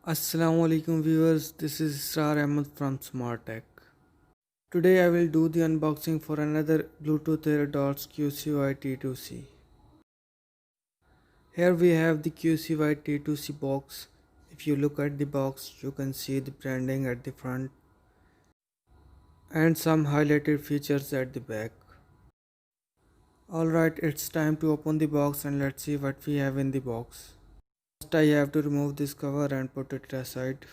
Assalamu alaikum viewers, this is Israr Ahmed from Smart Tech. Today I will do the unboxing for another Bluetooth AirDots QCY T2C. Here we have the QCY T2C box. If you look at the box, you can see the branding at the front and some highlighted features at the back. Alright, it's time to open the box and let's see what we have in the box. First I have to remove this cover and put it aside.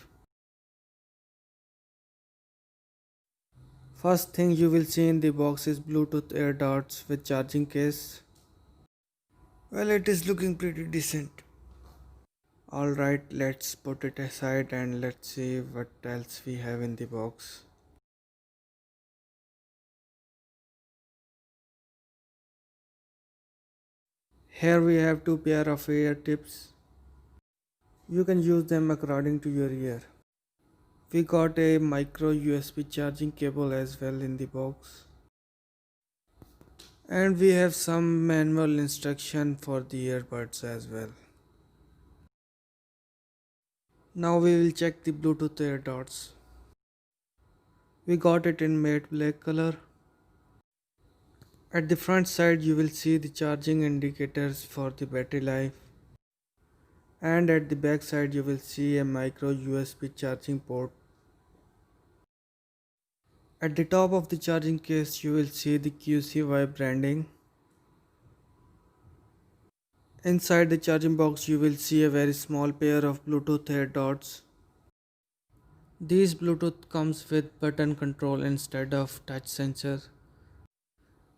First thing you will see in the box is Bluetooth AirDots with charging case. Well, it is looking pretty decent. Alright, let's put it aside and let's see what else we have in the box. Here we have two pair of ear tips. You can use them according to your ear. We got a micro USB charging cable as well in the box. And we have some manual instruction for the earbuds as well. Now we will check the Bluetooth AirDots. We got it in matte black color. At the front side you will see the charging indicators for the battery life. And at the back side you will see a micro USB charging port. At the top of the charging case you will see the QCY branding. Inside the charging box you will see a very small pair of Bluetooth AirDots. These Bluetooth comes with button control instead of touch sensor.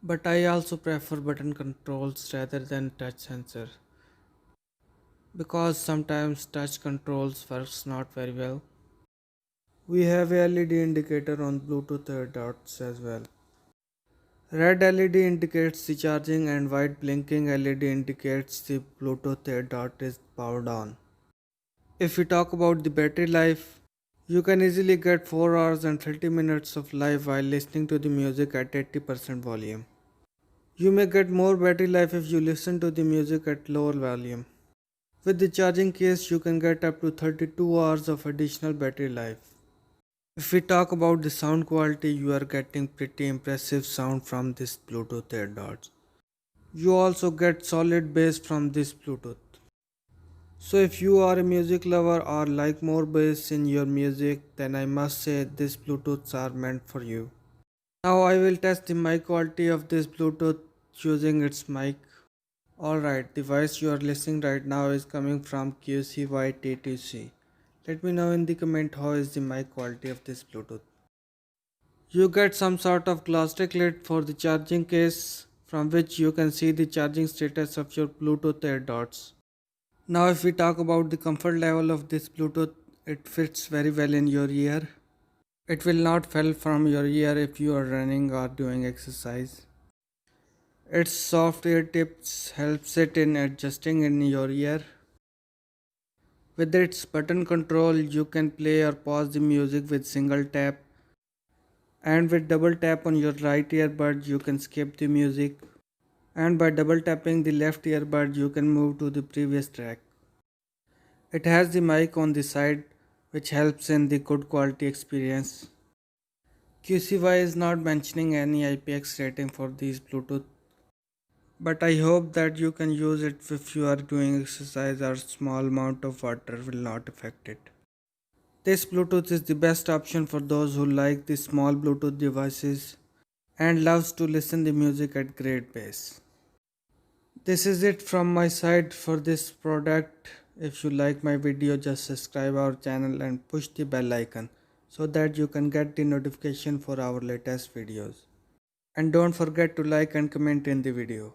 But I also prefer button controls rather than touch sensor, because sometimes touch controls works not very well. We have a LED indicator on Bluetooth AirDots as well. Red LED indicates the charging and white blinking LED indicates the Bluetooth AirDot is powered on. If we talk about the battery life, you can easily get 4 hours and 30 minutes of life while listening to the music at 80% volume. You may get more battery life if you listen to the music at lower volume. With the charging case, you can get up to 32 hours of additional battery life. If we talk about the sound quality, you are getting pretty impressive sound from this Bluetooth AirDots. You also get solid bass from this Bluetooth. So if you are a music lover or like more bass in your music, then I must say these Bluetooths are meant for you. Now I will test the mic quality of this Bluetooth using its mic. Alright, the voice you are listening right now is coming from QCY T2C. Let me know in the comment how is the mic quality of this Bluetooth. You get some sort of plastic lid for the charging case from which you can see the charging status of your Bluetooth AirDots. Now if we talk about the comfort level of this Bluetooth, it fits very well in your ear. It will not fall from your ear if you are running or doing exercise. Its soft ear tips helps it in adjusting in your ear. With its button control, you can play or pause the music with single tap. And with double tap on your right earbud, you can skip the music. And by double tapping the left earbud, you can move to the previous track. It has the mic on the side, which helps in the good quality experience. QCY is not mentioning any IPX rating for these Bluetooth, but I hope that you can use it if you are doing exercise or small amount of water will not affect it. This Bluetooth is the best option for those who like the small Bluetooth devices and loves to listen the music at great bass. This is it from my side for this product. If you like my video, just subscribe our channel and push the bell icon so that you can get the notification for our latest videos. And don't forget to like and comment in the video.